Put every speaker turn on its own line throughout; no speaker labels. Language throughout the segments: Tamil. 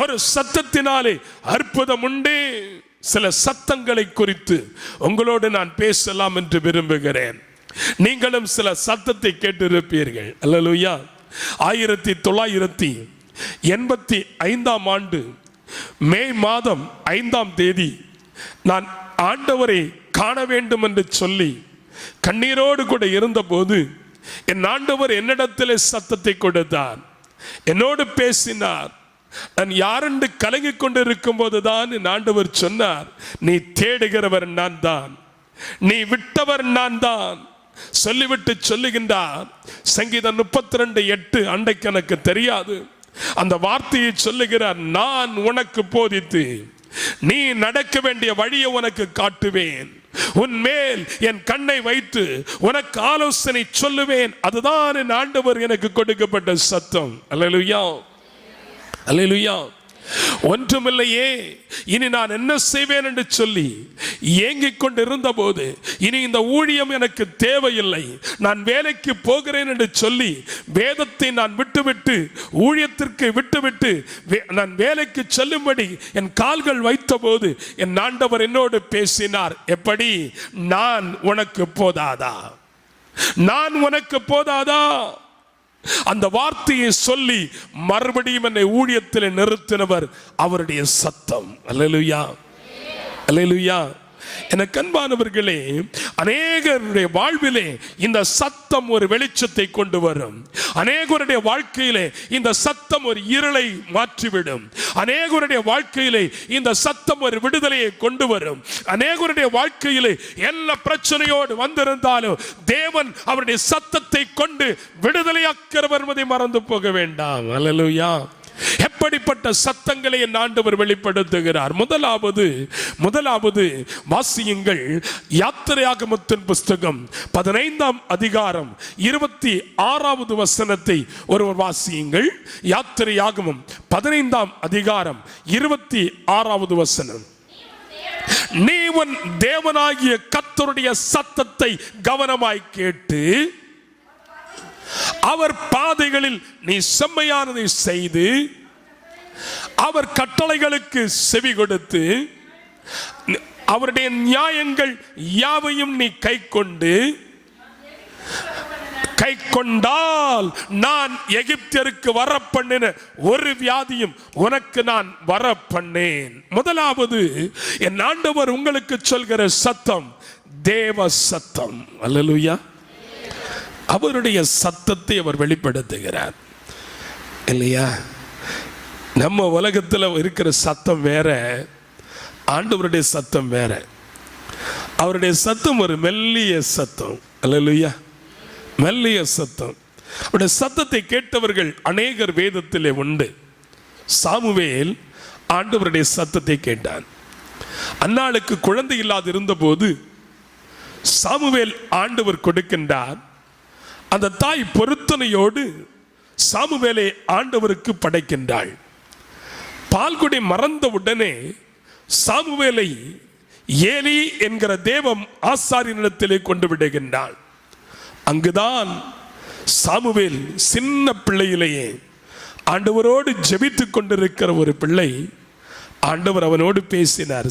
ஒரு சத்தத்தினாலே அற்புதம் உண்டு. சில சத்தங்களை குறித்து உங்களோடு நான் பேசலாம் என்று விரும்புகிறேன். நீங்களும் சில சத்தத்தை கேட்டிருப்பீர்கள். அல்லேலூயா. 1985 ஆண்டு மே மாதம் 5ஆம் தேதி நான் ஆண்டவரை காண வேண்டும் என்று சொல்லி கண்ணீரோடு கூட இருந்தபோது என் ஆண்டவர் என்னிடத்திலே சத்தத்தை கொடுத்தார், என்னோடு பேசினார். நான் யாரென்று கலங்கிக் கொண்டிருக்கும் போதுதான் என் ஆண்டவர் சொன்னார், நீ தேடுகிறவர் நான் தான், நீ விட்டவர் நான் தான். சொல்லிவிட்டு சொல்லுகின்றார், சங்கீதம் 32:8 அன்றைக்கு எனக்கு தெரியாது, அந்த வார்த்தையை சொல்லுகிறார், நான் உனக்கு போதித்து நீ நடக்க வேண்டிய வழியை உனக்கு காட்டுவேன், உன் மேல் என் கண்ணை வைத்து உனக்கு ஆலோசனை சொல்லுவேன். அதுதான் என் ஆண்டவர் எனக்கு கொடுக்கப்பட்ட சத்தம். அல்லேலூயா, அல்லேலூயா. ஒன்றுமில்லையே, இனி நான் என்ன செய்வேன் என்று சொல்லி ஏங்கிக் கொண்டிருந்த போது, இனி இந்த ஊழியம் எனக்கு தேவையில்லை, நான் வேலைக்கு போகிறேன் என்று சொல்லி வேதத்தை நான் விட்டுவிட்டு ஊழியத்திற்கு விட்டுவிட்டு நான் வேலைக்கு செல்லும்படி என் கால்கள் வைத்த போது என் ஆண்டவர் என்னோடு பேசினார். எப்படி? நான் உனக்கு போதாதா, நான் உனக்கு போதாதா? அந்த வார்த்தையை சொல்லி மறுபடியும் என்னை ஊழியத்தில் நிறுத்தினவர் அவருடைய சத்தம். அல்லேலூயா, அல்லேலூயா. எனக்கு அன்பானவர்களே, அநேகருடைய வாழ்விலே இந்த சத்தம் ஒரு வெளிச்சத்தை கொண்டு வரும். அநேகருடைய வாழ்க்கையிலே இந்த சத்தம் ஒரு இருளை மாற்றிவிடும். அநேகருடைய வாழ்க்கையிலே இந்த சத்தம் ஒரு விடுதலையை கொண்டு வரும். அநேகருடைய வாழ்க்கையிலே எல்லா பிரச்சனையோடு வந்திருந்தாலும் தேவன் அவருடைய சத்தத்தை கொண்டு விடுதலையாக்கிறவர் என்பதை மறந்து போக வேண்டாம். அல்லேலூயா. எப்படிப்பட்ட சத்தங்களை என் ஆண்டவர் வெளிப்படுத்துகிறார்? முதலாவது வாசியுங்கள். யாத்திரையாகமத்தின் புஸ்தகம் 15ஆம் அதிகாரம் 26வது வசனத்தை ஒருவர் வாசியுங்கள். யாத்திரையாகமம் 15ஆம் அதிகாரம் 26வது வசனம். நீ உன் தேவனாகிய கர்த்தருடைய சத்தத்தை கவனமாய் கேட்டு அவர் பாதைகளில் நீ செம்மையானதை செய்து அவர் கட்டளைகளுக்கு செவி கொடுத்து அவருடைய நியாயங்கள் யாவையும் நீ கை கொண்டால் நான் எகிப்தியருக்கு வரப்பண்ணின ஒரு வியாதியும் உனக்கு நான் வரப்பண்ணேன். முதலாவது என் ஆண்டவர் உங்களுக்கு சொல்கிற சத்தம் தேவ சத்தம். அல்லேலூயா. அவருடைய சத்தத்தை அவர் வெளிப்படுத்துகிறார். இல்லையா? நம்ம உலகத்தில் இருக்கிற சத்தம் வேற, ஆண்டவருடைய சத்தம் வேற. அவருடைய சத்தம் ஒரு மெல்லிய சத்தம். அல்லேலூயா, மெல்லிய சத்தம். அவருடைய சத்தத்தை கேட்டவர்கள் அநேகர் வேதத்திலே உண்டு. சாமுவேல் ஆண்டவருடைய சத்தத்தை கேட்டான். அன்னாளுக்கு குழந்தை இல்லாது இருந்தபோது சாமுவேல் ஆண்டவர் கொடுக்கின்றார். அந்த தாய் பொருத்தனையோடு சாமுவேலை ஆண்டவருக்கு படைக்கின்றாள். பால்குடி மறந்த உடனே சாமுவேலை ஏலி என்கிற தேவம் ஆசாரியனிடத்திலே கொண்டு விடுகின்றாள். அங்குதான் சாமுவேல் சின்ன பிள்ளையிலேயே ஆண்டவரோடு ஜெபித்துக் கொண்டிருக்கிற ஒரு பிள்ளை. ஆண்டவர் அவனோடு பேசினார்.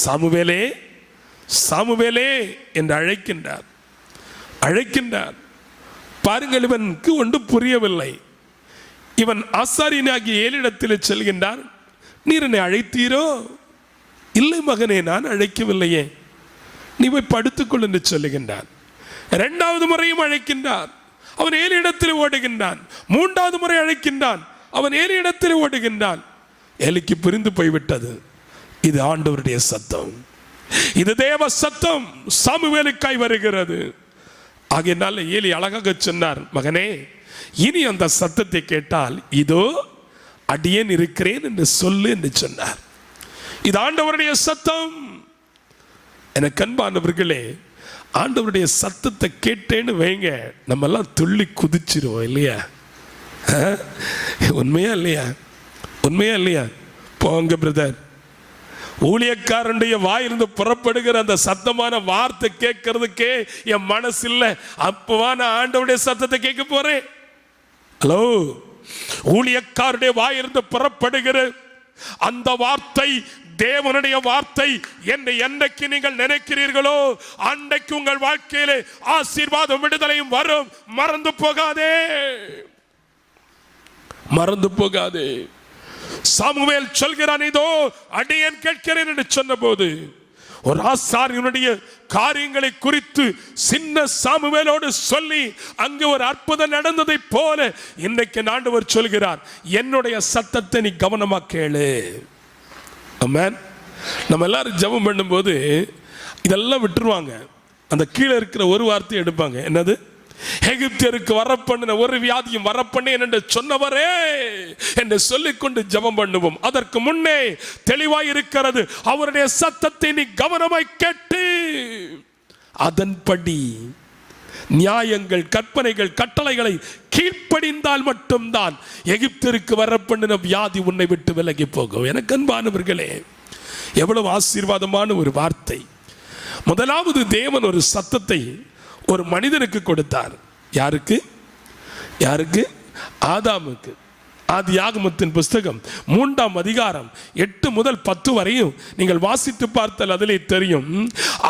சாமுவேலே, சாமுவேலே என்று அழைக்கின்றார். பாருங்கள், இவனுக்கு ஒன்றும் புரியவில்லை. இவன் ஆசாரியனாகிய ஏலிடத்தில் செல்கின்றார். நீர் என்னை அழைத்தீரோ? இல்லை மகனே, நான் அழைக்கவில்லையே, நீ போய் படுத்துக்கொள் என்று சொல்லுகின்றான். 2வது முறையும் அழைக்கின்றார். அவன் ஏலிடத்தில் ஓடுகின்றான். 3வது முறை அழைக்கின்றான். அவன் ஏலிடத்தில் ஓடுகின்றான். ஏலிக்கு புரிந்து போய்விட்டது, இது ஆண்டவருடைய சத்தம், இது தேவ சத்தம் சாமுவேலுக்காய் வருகிறது. ஆகையினால ஏலி அழகாக சொன்னார், மகனே, இனி அந்த சத்தத்தை கேட்டால் இதோ அடியேன் இருக்கிறேன் என்று சொல்லு என்று சொன்னார். இது ஆண்டவருடைய சத்தம். எனக்கு அன்பானவர்களே, ஆண்டவருடைய சத்தத்தை கேட்டேன்னு வைங்க, நம்ம எல்லாம் துள்ளி குதிச்சிருவோம். இல்லையா? உண்மையா இல்லையா? உண்மையா இல்லையா? போங்க பிரதர், ஊழியக்காரனுடைய வாயிலிருந்து புறப்படுகிற அந்த சத்தமான வார்த்தை கேட்கறதுக்கே என் மனசு இல்லை. அப்பவா நான் ஆண்டவருடைய சத்தத்தை கேட்க போறேன்? ஹலோ, ஊழியக்காருடைய வாயிலிருந்து புறப்படுகிற அந்த வார்த்தை தேவனுடைய வார்த்தை என்று என்னைக்கு நீங்கள் நினைக்கிறீர்களோ அன்றைக்கு உங்கள் வாழ்க்கையிலே ஆசீர்வாதம் விடுதலையும் வரும். மறந்து போகாதே, மறந்து போகாதே. சாமுவேல் சொல்கிறான், இதோ அடியேன் கேட்கிறேன் என்று சொன்னபோது ஒரு ஆசாரியனுடைய காரியங்களை குறித்து சின்ன சாமுவேலோடு சொல்லி அங்கு ஒரு அற்புதம் நடந்ததை போல இன்னைக்கு ஆண்டவர் சொல்கிறார், என்னுடைய சத்தத்தை நீ கவனமா கேளு. ஆமென். நம்ம எல்லாரும் ஜெபம் பண்ணும்போது இதெல்லாம் விட்டுருவாங்க. அந்த கீழே இருக்கிற ஒரு வார்த்தையை எடுப்பாங்க. என்னது? எகிப்தியருக்கு வரப்பண்ணின ஒரு வியாதியும் வரப்பண்ணேன் என்று சொன்னவரே என்று சொல்லிக்கொண்டு ஜெபம் பண்ணுவோம். அதற்கு முன்னே தெளிவாய் இருக்கிறது, அவருடைய சத்தத்தை நீ கவனமாய் கேட்டு அதன்படி நியாயங்கள், கற்பனைகள், கட்டளைகளை கீழ்ப்படிந்தால் மட்டும்தான் எகிப்திற்கு வரப்பண்ணின வியாதி உன்னை விட்டு விலகி போகும். எனக்கு அன்பானவர்களே, எவ்வளவு ஆசீர்வாதமான ஒரு வார்த்தை. முதலாவது தேவன் ஒரு சத்தத்தை ஒரு மனிதனுக்கு கொடுத்தார். யாருக்கு? யாருக்கு? ஆதாமுக்கு. ஆதியாகமத்தின் புஸ்தகம் 3ஆம் அதிகாரம் 8 முதல் 10 வரையும் நீங்கள் வாசித்து பார்த்தால் அதிலே தெரியும்.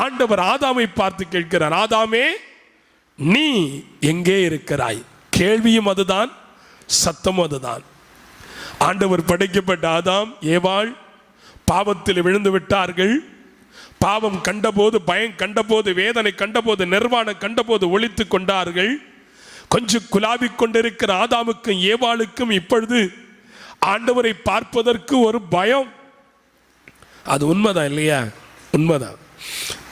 ஆண்டவர் ஆதாமை பார்த்து கேட்கிறார், ஆதாமே நீ எங்கே இருக்கிறாய்? கேள்வியும் அதுதான், சத்தமும் அதுதான். ஆண்டவர் படைக்கப்பட்ட ஆதாம் ஏவாள் பாவத்தில் விழுந்து விட்டார்கள். பாவம் கண்டபோது, பயம் கண்டபோது, வேதனை கண்டபோது, நிர்வாணம் கண்டபோது ஒளித்து கொண்டார்கள். கொஞ்சம் குலாவிக் கொண்டிருக்கிற ஆதாமுக்கும் ஏவாளுக்கும் இப்பொழுது ஆண்டவரை பார்ப்பதற்கு ஒரு பயம். அது உண்மைதான் இல்லையா? உண்மைதான்.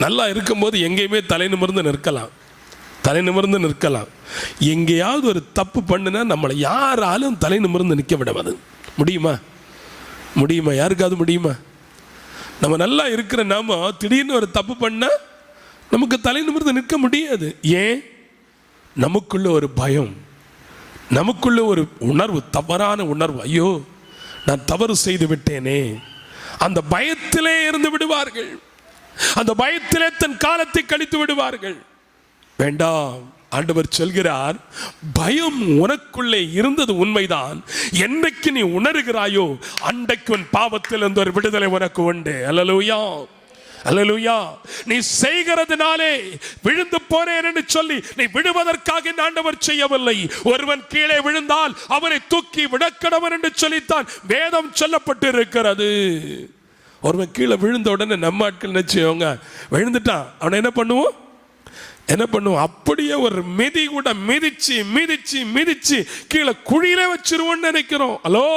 நல்லா இருக்கும்போது எங்கேயுமே தலை நிமிர்ந்து நிற்கலாம், தலை நிமிர்ந்து நிற்கலாம். எங்கேயாவது ஒரு தப்பு பண்ணுனா நம்மளை யாராலும் தலை நிமிர்ந்து நிற்க விடுவது முடியுமா? முடியுமா? யாருக்காவது முடியுமா? நம்ம நல்லா இருக்கிற நாம திடீர்னு ஒரு தப்பு பண்ண நமக்கு தலை நிமிர்ந்து நிற்க முடியாது. ஏன்? நமக்குள்ள ஒரு பயம், நமக்குள்ள ஒரு உணர்வு, தவறான உணர்வு. ஐயோ நான் தவறு செய்து விட்டேனே. அந்த பயத்திலே இருந்து விடுவார்கள், அந்த பயத்திலே தன் காலத்தை கழித்து விடுவார்கள். வேண்டாம். ஆண்டவர் சொல்கிறார், பயம் உனக்குள்ளே இருந்தது உண்மைதான். என்றைக்கு நீ உணர்கிறாயோ அன்றைக்கு உன் பாவத்தில் இருந்து ஒரு விடுதலை உனக்கு உண்டு. அல்லேலூயா, அல்லேலூயா. நீ செய்கிறதுனாலே விழுந்து போனேன் என்று சொல்லி நீ விடுவதற்காக ஆண்டவர் செய்யவில்லை. ஒருவன் கீழே விழுந்தால் அவனை தூக்கி விடக்கடவன் என்று சொல்லித்தான் வேதம் சொல்லப்பட்டு இருக்கிறது. ஒருவன் கீழே விழுந்த உடனே நம்ம ஆட்கள் நினைச்சவங்க விழுந்துட்டான், அவனை என்ன பண்ணுவோம்? என்ன பண்ணுவோம்? அப்படியே ஒரு மிதி கூட மிதிச்சு மிதிச்சு மிதிச்சு கீழே குழியில வச்சிருவோம் நினைக்கிறோம். ஹலோ,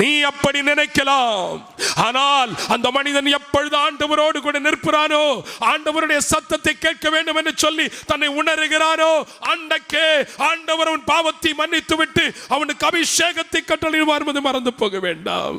நீ அப்படி நினைக்கலாம். ஆனால் அந்த மனிதன் எப்பொழுது ஆண்டவரோடு கூட நிற்கிறானோ, ஆண்டவருடைய சத்தத்தை கேட்க வேண்டும் என்று சொல்லி தன்னை உணர்கிறானோ, அன்றைக்கே ஆண்டவர் அவன் பாவத்தை மன்னித்து விட்டு அவனுக்கு அபிஷேகத்தை கட்டளையிடுவார் என்பதை மறந்து போக வேண்டாம்.